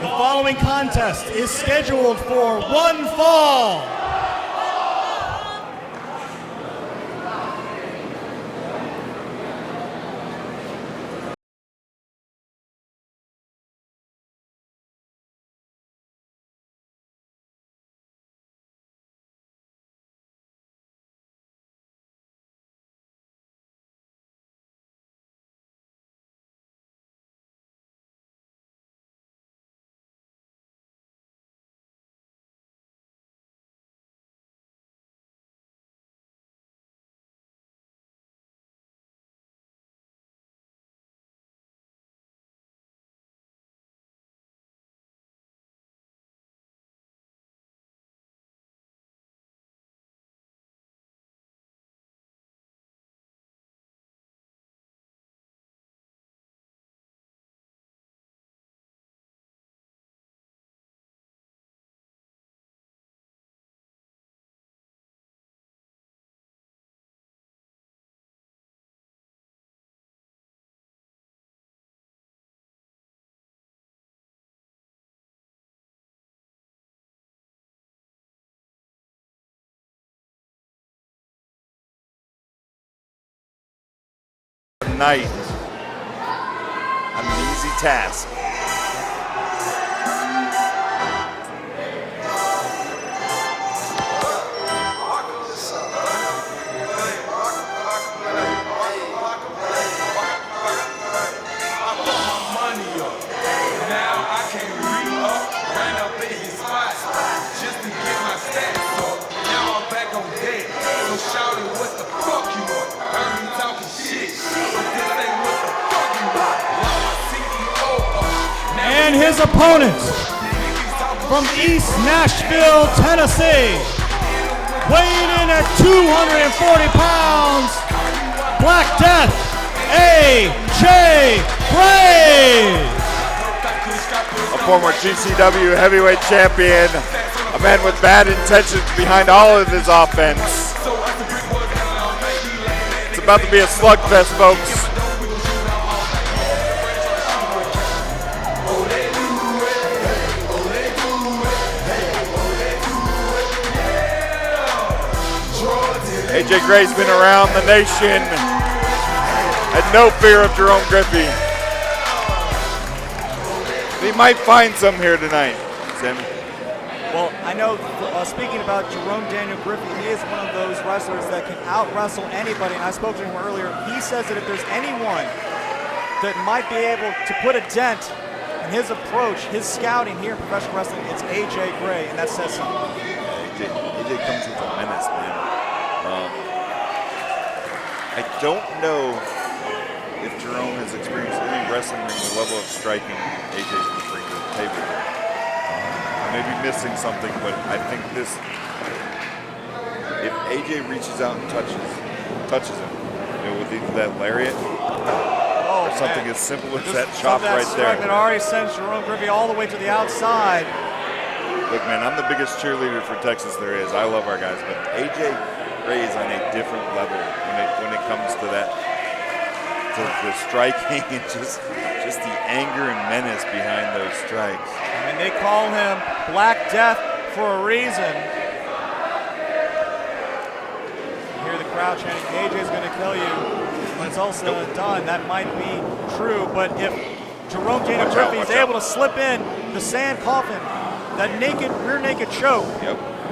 The following contest is scheduled for one fall. Night. An easy task. And his opponent from East Nashville, Tennessee, weighing in at 240 pounds, Black Death, AJ Gray. A former GCW heavyweight champion, a man with bad intentions behind all of his offense. It's about to be a slugfest, folks. AJ Gray's been around the nation, had no fear of Jerome Griffey. He might find some here tonight, Sam. Well, I know, speaking about Jerome Daniel Griffey, he is one of those wrestlers that can out-wrestle anybody, and I spoke to him earlier. He says that if there's anyone that might be able to put a dent in his approach, his scouting here in professional wrestling, it's AJ Gray, and that says something. Yeah, AJ comes with a menace, man. I don't know if Jerome has experienced any wrestling ring the level of striking AJ's going to bring to the table. I may be missing something, but I think this, if AJ reaches out and touches him, you know, with either that lariat or something as simple as that chop right there. That already sends Jerome Griffey all the way to the outside. Look, man, I'm the biggest cheerleader for Texas there is. I love our guys, but AJ Gray is on a different level when it comes to that, to the striking and just the anger and menace behind those strikes. I mean, they call him Black Death for a reason. You hear the crowd chanting, AJ's going to kill you. When it's all said and done, that might be true, but if Jerome Daniel Griffey is able to slip in the sand coffin, that rear naked choke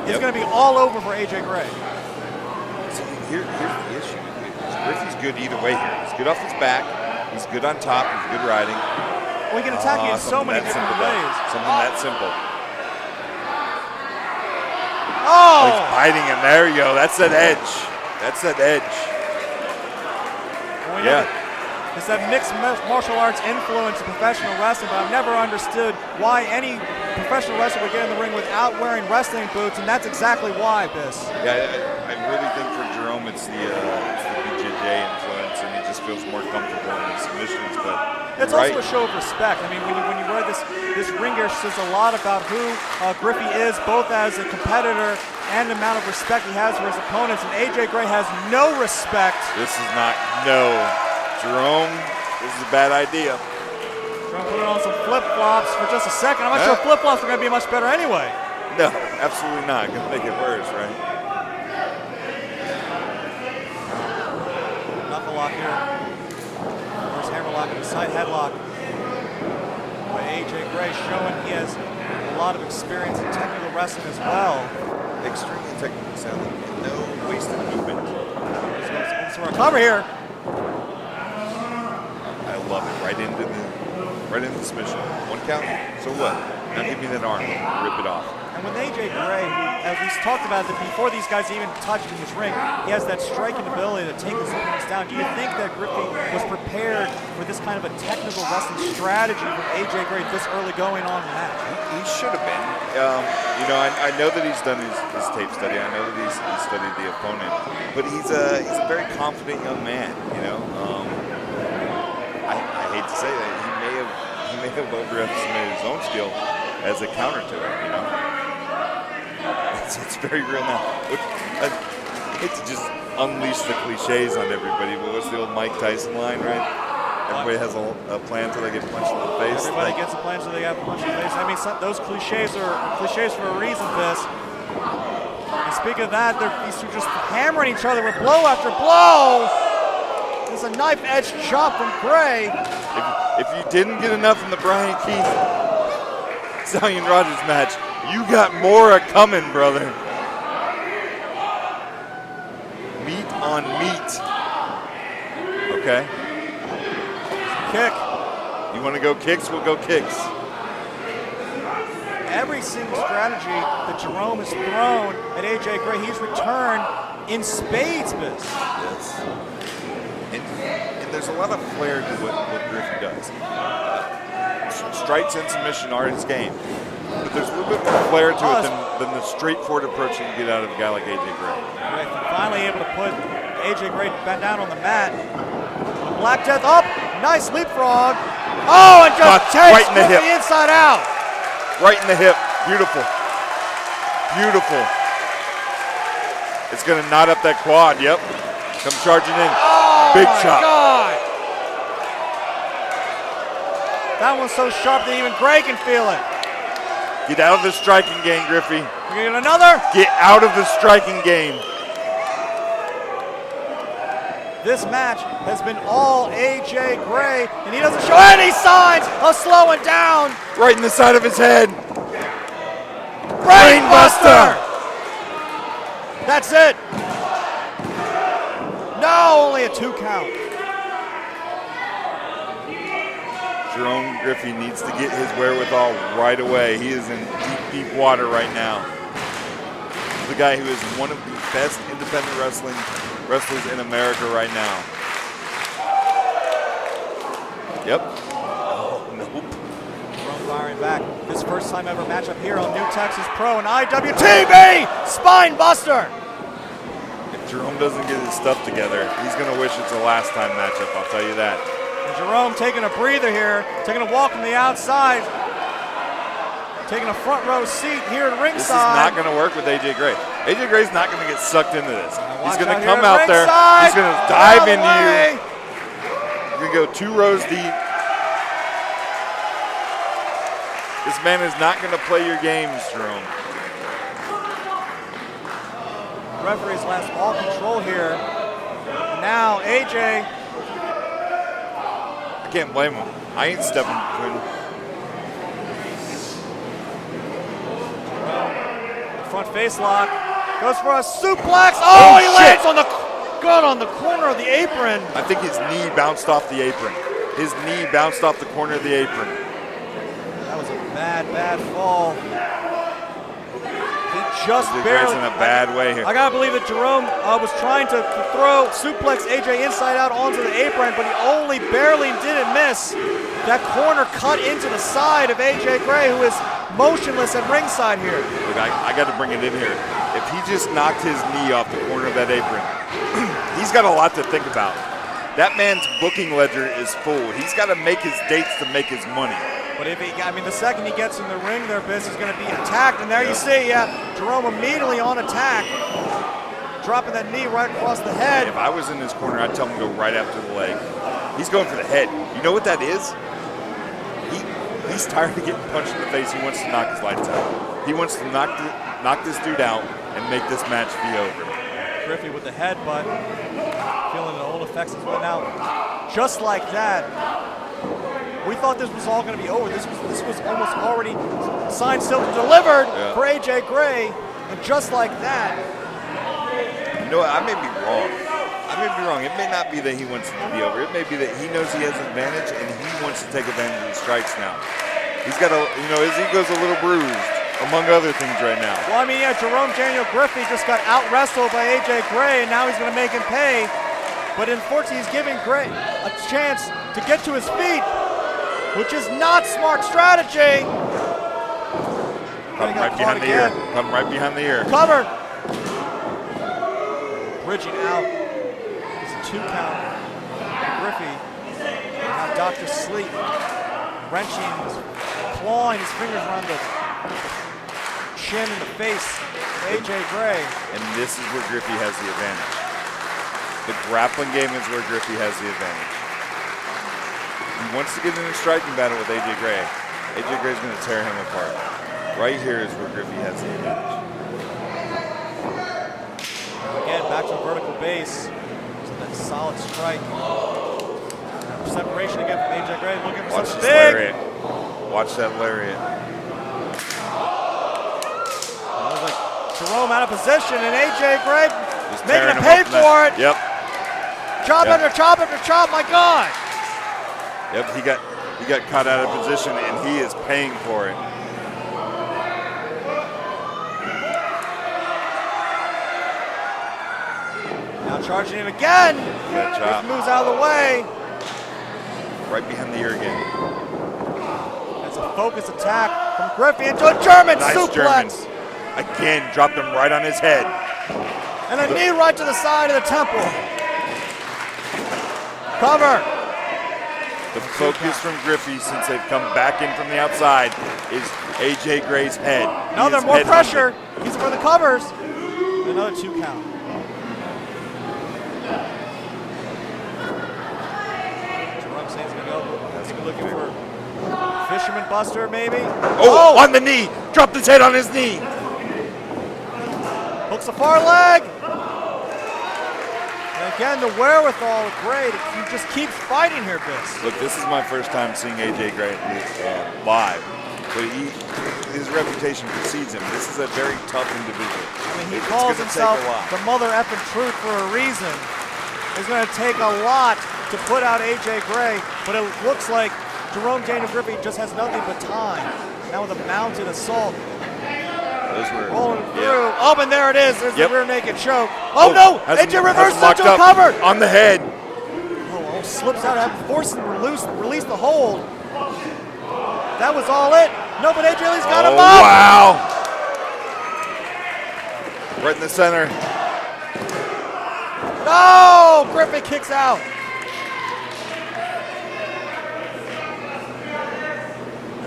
is going to be all over for AJ Gray. So here's the issue. Griffey's good either way here. He's good off his back. He's good on top. He's good riding. Well, he can attack you in so many different ways. Something that simple. Oh, he's biting him. There you go. That's that edge. That's that edge. Well, it's that mixed martial arts influence in professional wrestling, but I've never understood why any professional wrestler would get in the ring without wearing wrestling boots, and that's exactly why, Biss. Yeah, I really think for Jerome it's the BJJ influence, and he just feels more comfortable in his submissions. But it's also a show of respect. I mean, when you wear this ring gear, says a lot about who Griffey is, both as a competitor and the amount of respect he has for his opponents. And AJ Gray has no respect. This is not Jerome. This is a bad idea. Jerome put it on some flip-flops for just a second. I'm not sure flip-flops are going to be much better anyway. No, absolutely not. Gonna make it worse, right? Knuckle lock here. First hammerlock and a side headlock. But AJ Gray showing he has a lot of experience in technical wrestling as well. Extremely technical sounding. No wasted movement. So we're cover here. I love it. Right into the submission. One count. So what? Now give me that arm. Rip it off. And with AJ Gray, as we've talked about that before these guys even touched in his ring, he has that striking ability to take his opponents down. Do you think that Griffey was prepared for this kind of a technical wrestling strategy from AJ Gray this early going on in the match? He should have been. You know, I know that he's done his tape study. I know that he's studied the opponent, but he's a very confident young man. You know, I hate to say that he may have overestimated his own skill as a counter to it. You know. It's very real now. Look, I hate to just unleash the cliches on everybody, but what's the old Mike Tyson line, right? Everybody has a plan until they get punched in the face. Everybody gets a plan until they get punched in the face. I mean, those cliches are cliches for a reason, Fizz. And speaking of that, these two just hammering each other with blow after blow. There's a knife-edged chop from Gray. If you didn't get enough in the Brian Keith Stallion Rogers match, you got more coming, brother. Meat on meat. Okay. Kick. You want to go kicks? We'll go kicks. Every single strategy that Jerome has thrown at AJ Gray, he's returned in spades, Biz. Yes. And there's a lot of flair to what Griffey does. Strikes and submission are his game. But there's a little bit more flair to it than the straightforward approach you can get out of a guy like AJ Gray. Right, finally able to put AJ Gray back down on the mat. Black Death up, nice leapfrog. Oh, and just takes right in the hip. Inside out. Right in the hip, beautiful. Beautiful. It's gonna knot up that quad, yep. Come charging in, big chop. God. That one's so sharp that even Gray can feel it. Get out of the striking game, Griffey. We're getting another. Get out of the striking game. This match has been all AJ Gray, and he doesn't show any signs of slowing down. Right in the side of his head. Brainbuster! That's it. No, only a 2 count. Jerome Griffey needs to get his wherewithal right away. He is in deep, deep water right now. The guy who is one of the best independent wrestlers in America right now. Yep. Oh, nope. Jerome firing back. His first time ever matchup here on New Texas Pro and IWTV Spine Buster. If Jerome doesn't get his stuff together, he's going to wish it's a last time matchup, I'll tell you that. And Jerome taking a breather here, taking a walk from the outside, taking a front row seat here at ringside. This is not going to work with AJ Gray. AJ Gray's not going to get sucked into this. He's going to come out there. He's going to dive into you. He's going to go 2 rows deep. This man is not going to play your games, Jerome. The referee's lost all control here. And now AJ. I can't blame him. I ain't stepping between him. Front face lock. Goes for a suplex. Oh, he lands on the gut on the corner of the apron. I think his knee bounced off the apron. His knee bounced off the corner of the apron. That was a bad, bad fall. He just barely. in a bad way here. I gotta believe that Jerome was trying to throw suplex AJ inside out onto the apron, but he only barely didn't miss. That corner cut into the side of AJ Gray, who is motionless at ringside here. Look, I got to bring it in here. If he just knocked his knee off the corner of that apron, he's got a lot to think about. That man's booking ledger is full. He's got to make his dates to make his money. But if he, the second he gets in the ring there, Biz is going to be attacked. And there you see, Jerome immediately on attack. Dropping that knee right across the head. If I was in his corner, I'd tell him to go right after the leg. He's going for the head. You know what that is? He's tired of getting punched in the face. He wants to knock his lights out. He wants to knock this dude out and make this match be over. Griffey with the headbutt, feeling the old effects as well. Now, just like that, we thought this was all going to be over. This was almost already signed, sealed, and delivered for AJ Gray, and just like that. You know what? I may be wrong. It may not be that he wants it to be over. It may be that he knows he has an advantage and he wants to take advantage of the strikes now. He's got his ego's a little bruised, among other things right now. Well, I mean, yeah, Jerome Daniel Griffey just got out-wrestled by AJ Gray, and now he's going to make him pay. But unfortunately, he's giving Gray a chance to get to his feet, which is not smart strategy. Come right behind the ear. Come right behind the ear. Cover. Bridging out. It's a 2 count. Griffey. Now Dr. Sleep wrenching, clawing his fingers around the chin and the face of AJ Gray. And this is where Griffey has the advantage. The grappling game is where Griffey has the advantage. He wants to get in a striking battle with AJ Gray. AJ Gray's going to tear him apart. Right here is where Griffey has the advantage. Again, back to the vertical base. So that solid strike. Separation again from AJ Gray. Looking for something big. Lariat. Watch that lariat. Like Jerome out of position, and AJ Gray Just making tearing him him pay up for it. Yep. Chop after chop after chop. My God. Yep. He got caught out of position, and he is paying for it. Now charging him again. Good chop. Moves out of the way. Right behind the ear again. That's a focused attack from Griffey into a German suplex. German. Again, dropped him right on his head. And a knee right to the side of the temple. Cover. The focus from Griffey since they've come back in from the outside is AJ Gray's head. Now there's more pressure. He's for the covers. Another 2 count. Jerome saying he's going to go. Is he looking for Fisherman Buster, maybe? Oh, on the knee. Dropped his head on his knee. Hooks the far leg. And again, the wherewithal of Gray. He just keeps fighting here, Biss. Look, this is my first time seeing AJ Gray live. But his reputation precedes him. This is a very tough individual. I mean, he calls himself the mother effing truth for a reason. It's going to take a lot to put out AJ Gray, but it looks like Jerome Daniel Griffey just has nothing but time. Now with a mounted assault. Those were rolling through. Oh, and there it is. There's the rear naked choke. Oh, no! AJ reverses locked into a cover. On the head. Oh, slips out, forces him to release the hold. That was all it. No, but AJ Lee's got him up. Wow. Right in the center. No! Griffey kicks out.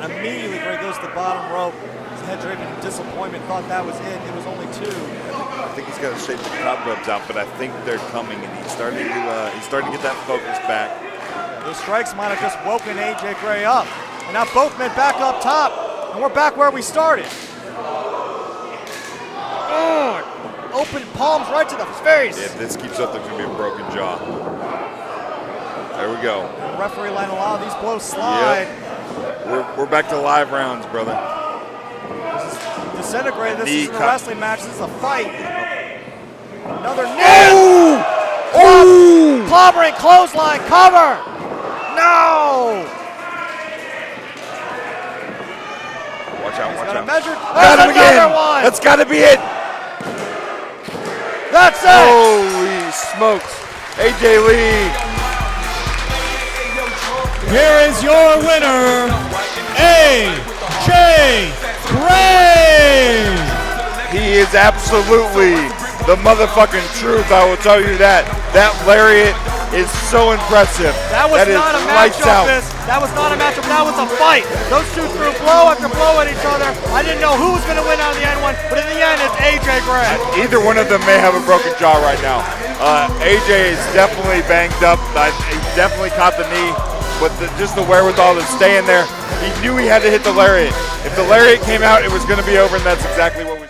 And immediately Gray goes to the bottom rope. His head draping in disappointment. Thought that was it. It was only 2. I think he's got to shake the cobwebs out, but I think they're coming, and he's starting to get that focus back. Those strikes might have just woken AJ Gray up. And now both men back up top, and we're back where we started. Open palms right to the face. If this keeps up, there's going to be a broken jaw. There we go. The referee line a lot of these blows slide. Yep. We're back to live rounds, brother. This is disintegrated. This isn't a wrestling match. This is a fight. Another knee. Oh! Clobbering, clothesline, cover. No. Watch out, watch out. Measured. Got him again. One. That's got to be it. That's it. Holy smokes. AJ Lee. Here is your winner, AJ Gray. He is absolutely the motherfucking truth, I will tell you that. That lariat is so impressive. That was not a matchup, That was not a matchup, that was a fight. Those two threw blow after blow at each other. I didn't know who was going to win out of the end one, but in the end, it's AJ Gray. Either one of them may have a broken jaw right now. AJ is definitely banged up. He definitely caught the knee, but just the wherewithal to stay in there. He knew he had to hit the lariat. If the lariat came out, it was going to be over, and that's exactly what we